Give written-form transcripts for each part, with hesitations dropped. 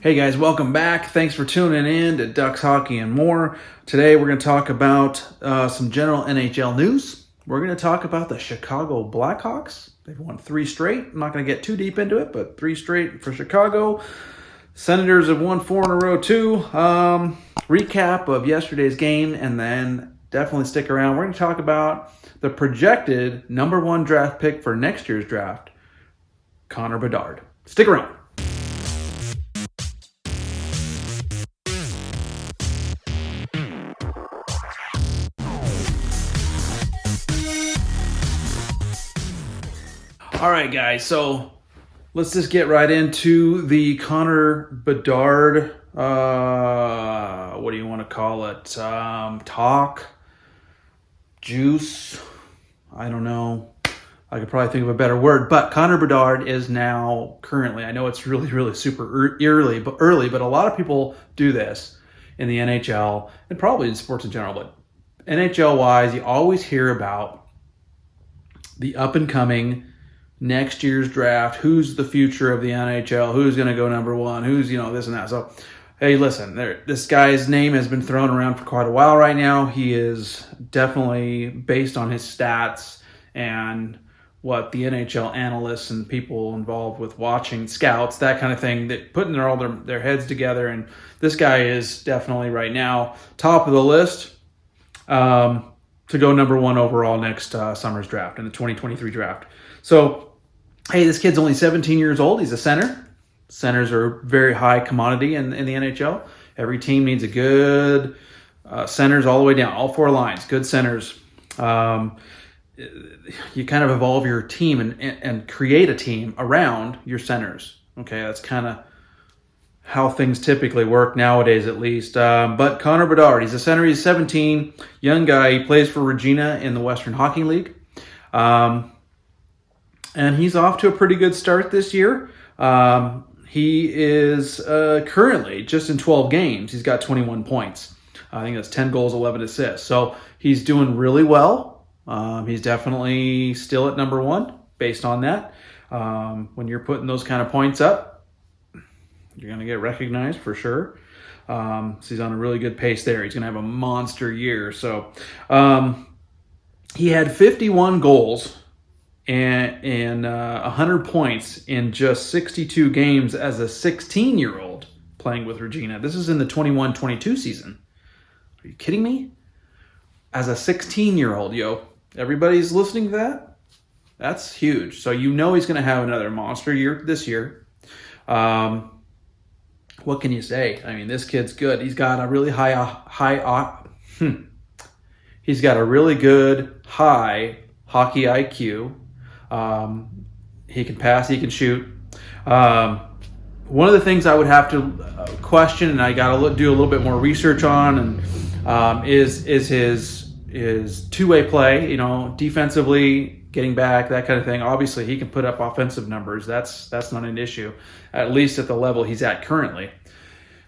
Hey guys, welcome back. Thanks for tuning in to Ducks Hockey and More. Today we're going to talk about some general NHL news. We're going to talk about the Chicago Blackhawks. They've won 3 straight. I'm not going to get too deep into it, but 3 straight for Chicago. Senators have won 4 in a row too. Recap of yesterday's game, and then definitely stick around. We're going to talk about the projected number 1 draft pick for next year's draft, Connor Bedard. Stick around. All right, guys, so let's just get right into the Connor Bedard, what do you want to call it, talk, juice, I don't know. I could probably think of a better word, but Connor Bedard is now currently, I know it's really super early, but a lot of people do this in the NHL and probably in sports in general, but NHL-wise, you always hear about the up-and-coming next year's draft, who's the future of the NHL, who's going to go number 1, who's, this and that. So, hey, listen, this guy's name has been thrown around for quite a while right now. He is definitely, based on his stats and what the NHL analysts and people involved with watching scouts, that kind of thing, that putting all their heads together. And this guy is definitely right now top of the list to go number 1 overall next summer's draft, in the 2023 draft. So, hey, this kid's only 17 years old. He's a center. Centers are a very high commodity in the NHL. Every team needs a good centers all the way down, all 4 lines, good centers. You kind of evolve your team and create a team around your centers. Okay, that's kind of how things typically work nowadays, at least. But Connor Bedard, he's a center. He's 17, young guy. He plays for Regina in the Western Hockey League. And he's off to a pretty good start this year. He is currently, just in 12 games, he's got 21 points. I think that's 10 goals, 11 assists. So he's doing really well. He's definitely still at number 1 based on that. When you're putting those kind of points up, you're going to get recognized for sure. So he's on a really good pace there. He's going to have a monster year. So he had 51 goals and 100 points in just 62 games as a 16-year-old playing with Regina. This is in the 21-22 season. Are you kidding me? As a 16-year-old, everybody's listening to that? That's huge. So he's going to have another monster year this year. What can you say? I mean, this kid's good. He's got a really he's got a really good high hockey IQ. He can pass, he can shoot. One of the things I would have to question, and I got to do a little bit more research on, and is his two-way play. Defensively, getting back, that kind of thing. Obviously, he can put up offensive numbers. That's not an issue, at least at the level he's at currently.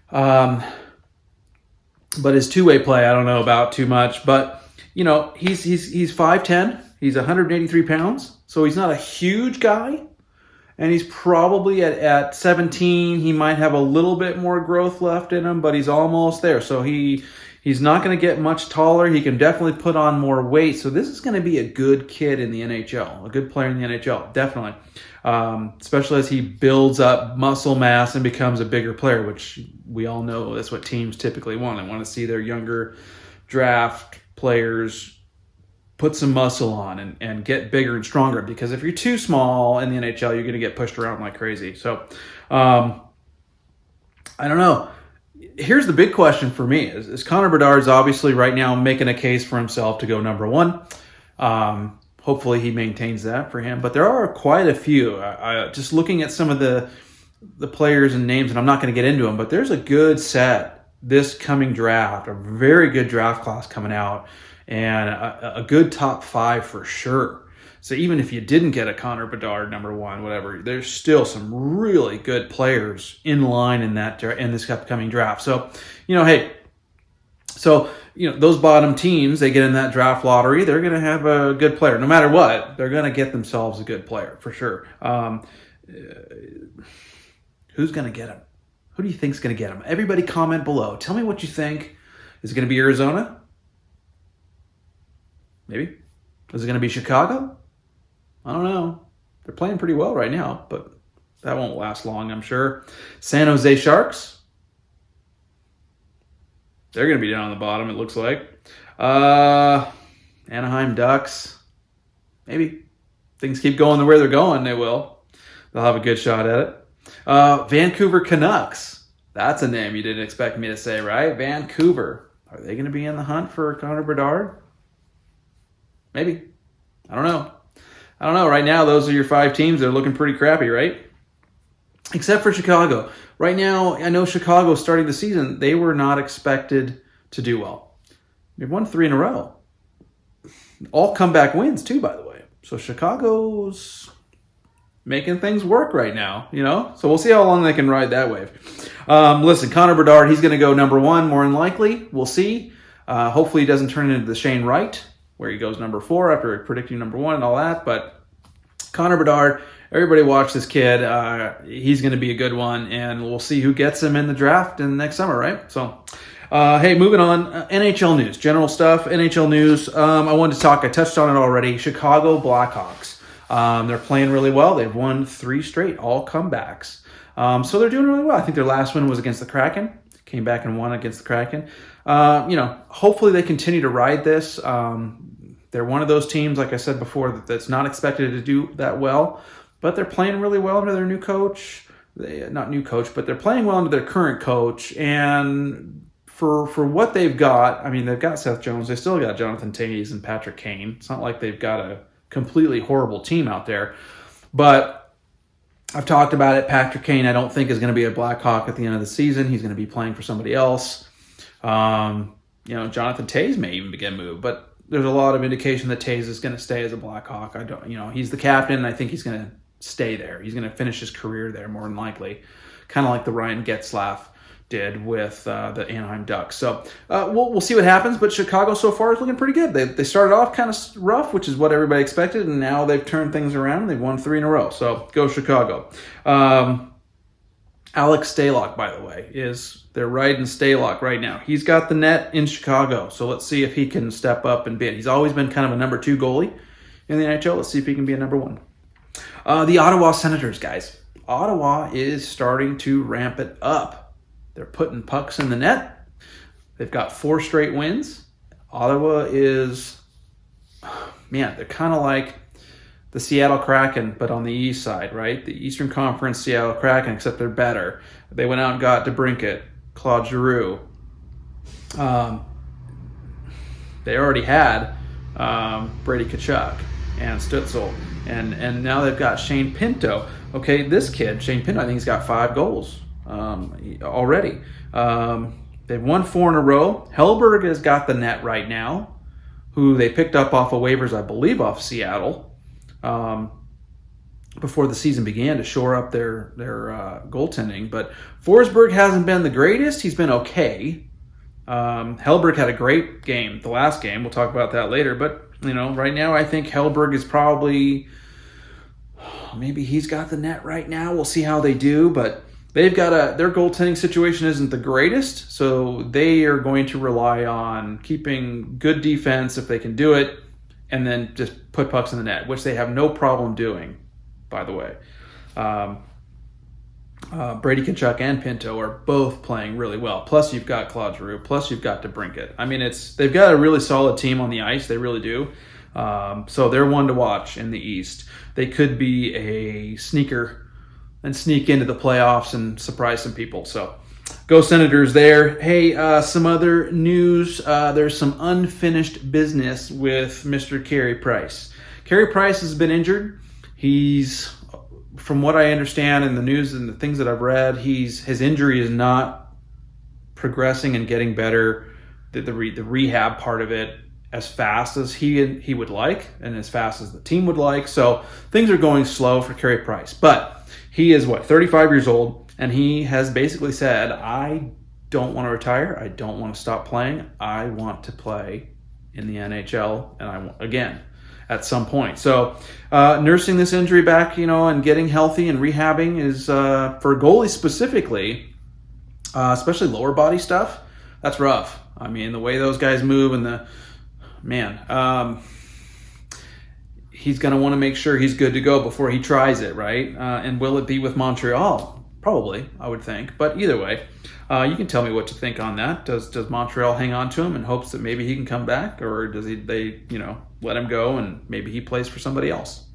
But his two-way play, I don't know about too much. But he's 5'10". He's 183 pounds. So he's not a huge guy, and he's probably at 17. He might have a little bit more growth left in him, but he's almost there. So he's not going to get much taller. He can definitely put on more weight. So this is going to be a good kid in the NHL, a good player in the NHL, definitely. Especially as he builds up muscle mass and becomes a bigger player, which we all know that's what teams typically want. They want to see their younger draft players put some muscle on and get bigger and stronger, because if you're too small in the NHL, you're going to get pushed around like crazy. So, I don't know. Here's the big question for me is Connor Bedard's obviously right now making a case for himself to go number 1. Hopefully he maintains that for him. But there are quite a few. Just looking at some of the players and names, and I'm not going to get into them, but there's a good set this coming draft, a very good draft class coming out, and a good top 5 for sure. So even if you didn't get a Connor Bedard number 1, whatever, there's still some really good players in line in this upcoming draft. So, those bottom teams, they get in that draft lottery, they're going to have a good player. No matter what, they're going to get themselves a good player for sure. Who's going to get him? Who do you think is going to get him? Everybody comment below. Tell me what you think. Is it going to be Arizona? Maybe. Is it going to be Chicago? I don't know. They're playing pretty well right now, but that won't last long, I'm sure. San Jose Sharks. They're going to be down on the bottom, it looks like. Anaheim Ducks. Maybe. Things keep going the way they're going, they will. They'll have a good shot at it. Vancouver Canucks. That's a name you didn't expect me to say, right? Vancouver. Are they going to be in the hunt for Connor Bedard? Maybe. I don't know. Right now, those are your 5 teams. They're looking pretty crappy, right? Except for Chicago. Right now, I know Chicago starting the season, they were not expected to do well. They've won 3 in a row. All comeback wins, too, by the way. So Chicago's making things work right now, So we'll see how long they can ride that wave. Listen, Connor Bedard, he's going to go number 1 more than likely. We'll see. Hopefully he doesn't turn into the Shane Wright, where he goes number 4 after predicting number 1 and all that. But Connor Bedard, everybody watch this kid. He's going to be a good one, and we'll see who gets him in the draft in next summer, right? So, hey, moving on. NHL news, general stuff, NHL news. I wanted to talk, I touched on it already. Chicago Blackhawks. They're playing really well. They've won 3 straight, all comebacks. So they're doing really well. I think their last win was against the Kraken. Came back and won against the Kraken. Hopefully they continue to ride this. They're one of those teams, like I said before, that's not expected to do that well, but they're playing really well under their new coach. Not new coach, but they're playing well under their current coach. And for what they've got, I mean, they've got Seth Jones. They still got Jonathan Toews and Patrick Kane. It's not like they've got a completely horrible team out there. But I've talked about it. Patrick Kane, I don't think, is going to be a Blackhawk at the end of the season. He's going to be playing for somebody else. Jonathan Toews may even get moved, but there's a lot of indication that Toews is going to stay as a Blackhawk. He's the captain, and I think he's going to stay there. He's going to finish his career there more than likely, kind of like the Ryan Getzlaf did with the Anaheim Ducks. So we'll see what happens, but Chicago so far is looking pretty good. They started off kind of rough, which is what everybody expected, and now they've turned things around. They've won 3 in a row, so go Chicago. Alex Stalock, by the way, they're riding Stalock right now. He's got the net in Chicago, so let's see if he can step up and bid. He's always been kind of a number 2 goalie in the NHL. Let's see if he can be a number 1. The Ottawa Senators, guys. Ottawa is starting to ramp it up. They're putting pucks in the net. They've got 4 straight wins. Ottawa is, they're kind of like the Seattle Kraken, but on the east side, right? The Eastern Conference Seattle Kraken, except they're better. They went out and got DeBrincat, Claude Giroux. They already had Brady Tkachuk and Stützle, and now they've got Shane Pinto. Okay, this kid, Shane Pinto, I think he's got 5 goals already. They've won 4 in a row. Hellberg has got the net right now, who they picked up off of waivers, I believe, off Seattle. Before the season began to shore up their goaltending. But Forsberg hasn't been the greatest. He's been okay. Hellberg had a great game, the last game. We'll talk about that later. But, right now I think Hellberg is probably, maybe he's got the net right now. We'll see how they do. But they've got their goaltending situation isn't the greatest. So they are going to rely on keeping good defense if they can do it, and then just put pucks in the net, which they have no problem doing, by the way. Brady Tkachuk and Pinto are both playing really well. Plus, you've got Claude Giroux. Plus, you've got DeBrincat. I mean, they've got a really solid team on the ice. They really do. So they're one to watch in the East. They could be a sneaker and sneak into the playoffs and surprise some people. So go Senators there. Hey, some other news. There's some unfinished business with Mr. Carey Price. Carey Price has been injured. He's, from what I understand in the news and the things that I've read, his injury is not progressing and getting better. The rehab part of it as fast as he would like and as fast as the team would like. So things are going slow for Carey Price. But he is, 35 years old, and he has basically said, I don't want to retire. I don't want to stop playing. I want to play in the NHL, and again, at some point. So nursing this injury back, and getting healthy and rehabbing is, for goalies specifically, especially lower body stuff. That's rough. I mean, the way those guys move and he's going to want to make sure he's good to go before he tries it, right? And will it be with Montreal? Probably, I would think. But either way, you can tell me what you think on that. Does Montreal hang on to him in hopes that maybe he can come back, or does they let him go and maybe he plays for somebody else?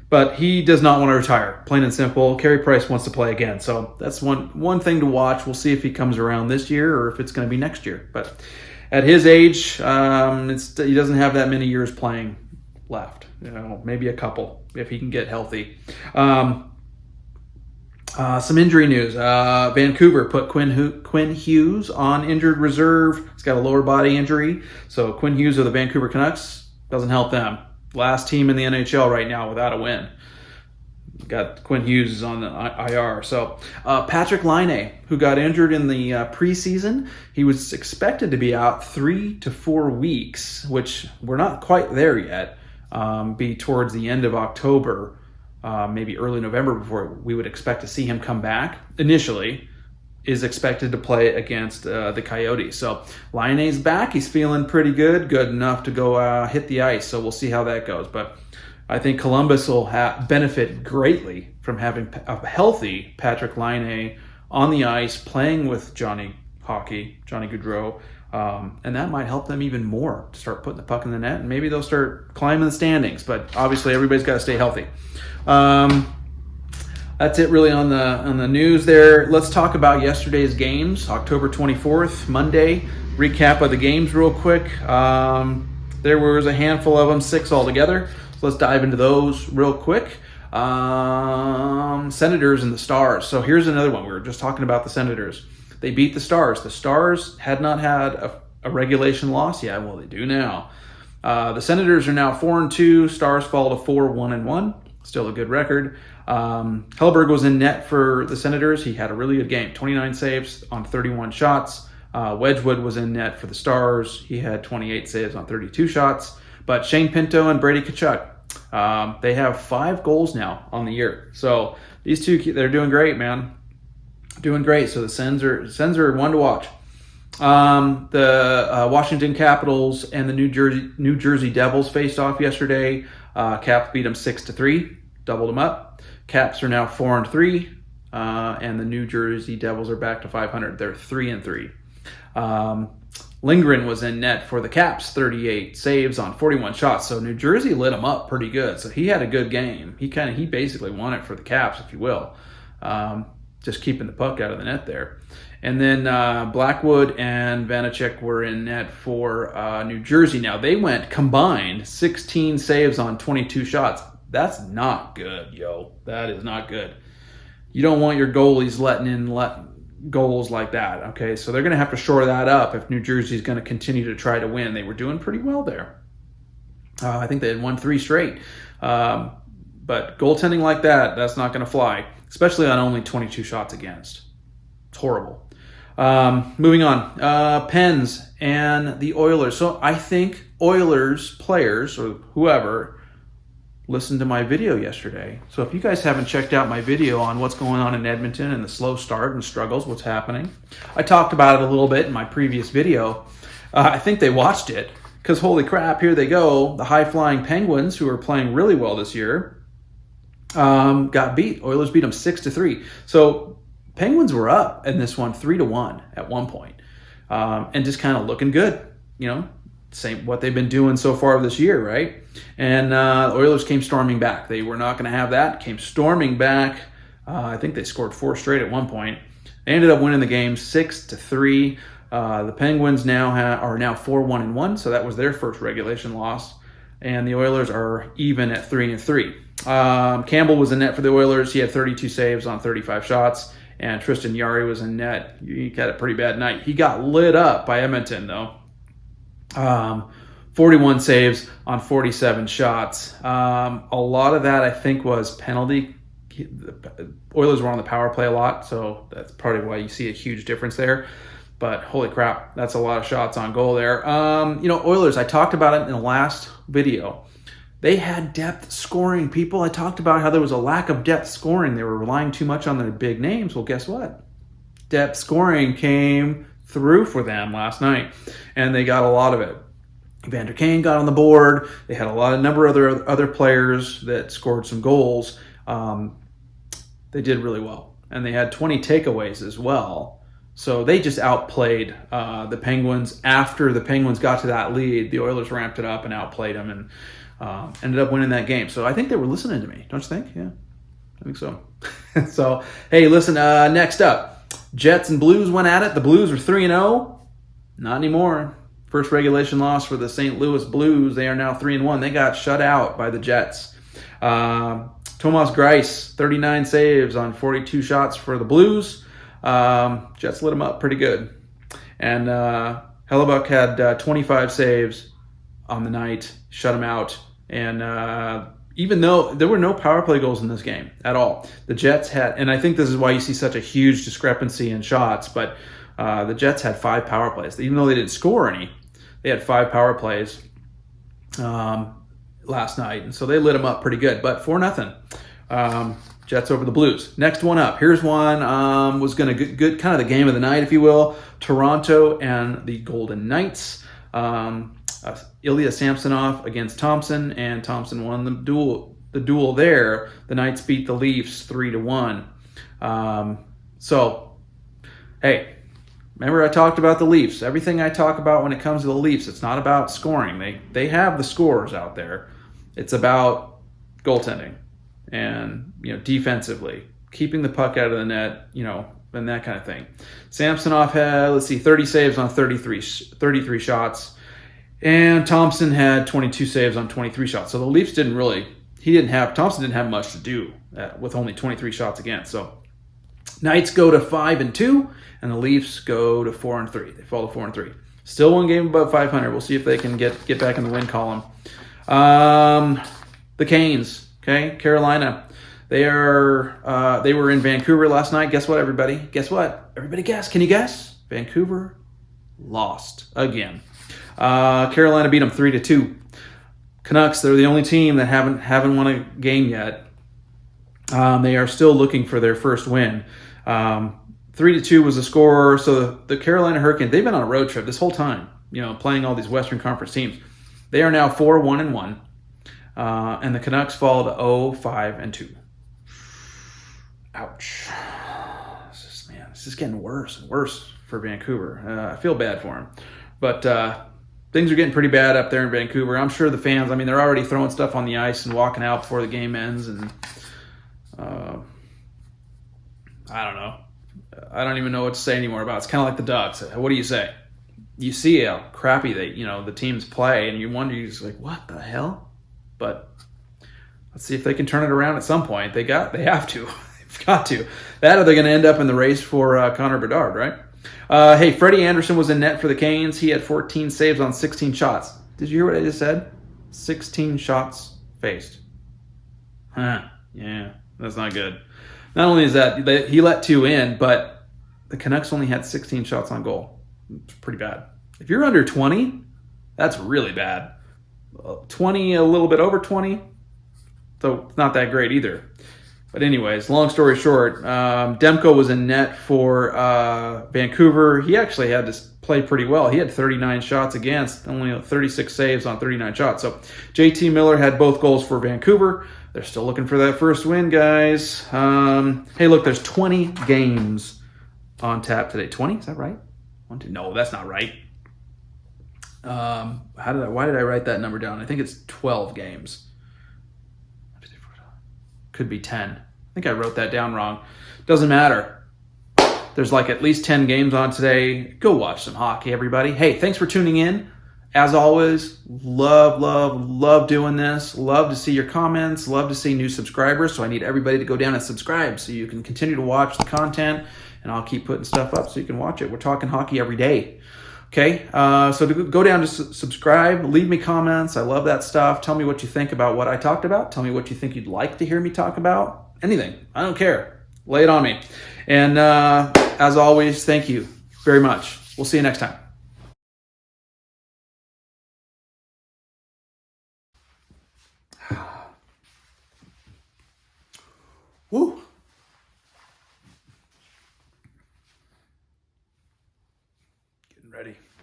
But he does not want to retire, plain and simple. Carey Price wants to play again, so that's one thing to watch. We'll see if he comes around this year or if it's going to be next year. But at his age, he doesn't have that many years playing left. Maybe a couple if he can get healthy. Some injury news. Vancouver put Quinn Hughes on injured reserve. He's got a lower body injury. So Quinn Hughes of the Vancouver Canucks doesn't help them. Last team in the NHL right now without a win. Got Quinn Hughes is on the IR. So Patrick Laine, who got injured in the preseason, he was expected to be out 3 to 4 weeks, which we're not quite there yet. Be towards the end of October, maybe early November before we would expect to see him come back. Initially, is expected to play against the Coyotes. So Laine's back. He's feeling pretty good enough to go hit the ice. So we'll see how that goes. But I think Columbus will benefit greatly from having a healthy Patrick Laine on the ice, playing with Johnny Gaudreau. And that might help them even more to start putting the puck in the net. And maybe they'll start climbing the standings. But obviously everybody's got to stay healthy. That's it really on the news there. Let's talk about yesterday's games, October 24th, Monday. Recap of the games real quick. There was a handful of them, 6 altogether. So let's dive into those real quick. Senators and the Stars. So here's another one. We were just talking about the Senators. They beat the Stars. The Stars had not had a regulation loss yet. Well, they do now. The Senators are now 4-2. Stars fall to 4-1-1. Still a good record. Hellberg was in net for the Senators. He had a really good game. 29 saves on 31 shots. Wedgwood was in net for the Stars. He had 28 saves on 32 shots. But Shane Pinto and Brady Tkachuk, they have 5 goals now on the year. So these two, they're doing great, man. Doing great. So the Sens are one to watch. The Washington Capitals and the New Jersey Devils faced off yesterday. Caps beat them 6-3, doubled them up. Caps are now 4-3, and the New Jersey Devils are back to 500. They're 3-3. Lindgren was in net for the Caps, 38 saves on 41 shots. So New Jersey lit him up pretty good. So he had a good game. He basically won it for the Caps, if you will. Just keeping the puck out of the net there. And then Blackwood and Vanacek were in net for New Jersey. Now, they went combined 16 saves on 22 shots. That's not good, yo. That is not good. You don't want your goalies letting in goals like that, okay? So they're going to have to shore that up if New Jersey's going to continue to try to win. They were doing pretty well there. I think they had won 3 straight. But goaltending like that's not going to fly, especially on only 22 shots against. It's horrible. Moving on. Pens and the Oilers. So I think Oilers players or whoever listened to my video yesterday. So if you guys haven't checked out my video on what's going on in Edmonton and the slow start and struggles, what's happening, I talked about it a little bit in my previous video. I think they watched it because holy crap, here they go. The high-flying Penguins, who are playing really well this year, got beat. Oilers beat them 6-3. So Penguins were up in this one 3-1 at one point, and just kind of looking good, same what they've been doing so far this year, right? And the Oilers came storming back. They were not going to have that. Came storming back. I think they scored 4 straight at one point. They ended up winning the game 6-3. The Penguins are now 4-1-1, so that was their first regulation loss. And the Oilers are even at 3-3. Campbell was in net for the Oilers. He had 32 saves on 35 shots. And Tristan Jarry was in net. He had a pretty bad night. He got lit up by Edmonton, though. 41 saves on 47 shots. A lot of that, I think, was penalty. The Oilers were on the power play a lot, so that's probably why you see a huge difference there. But holy crap, that's a lot of shots on goal there. Oilers, I talked about it in the last video. They had depth scoring, people. I talked about how there was a lack of depth scoring. They were relying too much on their big names. Well, guess what? depth scoring came through for them last night, and they got a lot of it. Evander Kane got on the board. They had a number of other players that scored some goals. They did really well, and they had 20 takeaways as well. So they just outplayed the Penguins. After the Penguins got to that lead, the Oilers ramped it up and outplayed them and ended up winning that game. So I think they were listening to me, don't you think? Yeah, I think so. So, hey, listen, next up, Jets and Blues went at it. The Blues were 3-0. Not anymore. First regulation loss for the St. Louis Blues. They are now 3-1. They got shut out by the Jets. Tomas Greiss, 39 saves on 42 shots for the Blues. Jets lit him up pretty good. And Hellebuck had 25 saves on the night, shut him out. And even though there were no power play goals in this game at all, the Jets had, and I think this is why you see such a huge discrepancy in shots, but the Jets had 5 power plays. Even though they didn't score any, they had 5 power plays last night, and so they lit them up pretty good. But 4-0, Jets over the Blues. Next one up. Here's one was going to good kind of the game of the night, if you will. Toronto and the Golden Knights. Ilya Samsonov against Thompson, and Thompson won the duel there. The Knights beat the Leafs 3-1. So, hey. Remember I talked about the Leafs. Everything I talk about when it comes to the Leafs, it's not about scoring. They have the scores out there. It's about goaltending and, defensively, keeping the puck out of the net, and that kind of thing. Samsonov had, 30 saves on 33 shots. And Thompson had 22 saves on 23 shots. So the Leafs Thompson didn't have much to do with only 23 shots against. So Knights go to 5-2. And the Leafs go to 4-3. They fall to 4-3. Still one game above 500. We'll see if they can get back in the win column. The Canes, okay, Carolina. They were in Vancouver last night. Guess what, everybody? Guess what? Everybody guess. Can you guess? Vancouver lost again. Carolina beat them 3-2. Canucks, they're the only team that haven't won a game yet. They are still looking for their first win. 3-2 was the score. So the Carolina Hurricanes, they've been on a road trip this whole time, playing all these Western Conference teams. They are now 4-1-1, and the Canucks fall to 0-5-2. Ouch. This is getting worse and worse for Vancouver. I feel bad for them. But things are getting pretty bad up there in Vancouver. I'm sure the fans, they're already throwing stuff on the ice and walking out before the game ends. And I don't know. I don't even know what to say anymore about it. It's kind of like the Ducks. What do you say? You see how crappy the teams play, and you wonder, you're just like, what the hell? But let's see if they can turn it around at some point. They have to. They've got to. That, or they're going to end up in the race for Connor Bedard, right? Hey, Freddie Anderson was in net for the Canes. He had 14 saves on 16 shots. Did you hear what I just said? 16 shots faced. Yeah, that's not good. Not only is that, he let 2 in, but the Canucks only had 16 shots on goal. It's pretty bad. If you're under 20, that's really bad. 20, a little bit over 20, so it's not that great either. But anyways, long story short, Demko was in net for Vancouver. He actually had to play pretty well. He had 39 shots against, only 36 saves on 39 shots. So JT Miller had both goals for Vancouver. They're still looking for that first win, guys. Hey, look, there's 20 games on tap today. 20? Is that right? 1, 2. No, that's not right. Why did I write that number down? I think it's 12 games. Could be 10. I think I wrote that down wrong. Doesn't matter. There's at least 10 games on today. Go watch some hockey, everybody. Hey, thanks for tuning in. As always, love doing this. Love to see your comments. Love to see new subscribers. So I need everybody to go down and subscribe so you can continue to watch the content, and I'll keep putting stuff up so you can watch it. We're talking hockey every day. Okay, so to go down to subscribe, leave me comments. I love that stuff. Tell me what you think about what I talked about. Tell me what you think you'd like to hear me talk about. Anything. I don't care. Lay it on me. And as always, thank you very much. We'll see you next time. Woo. Getting ready.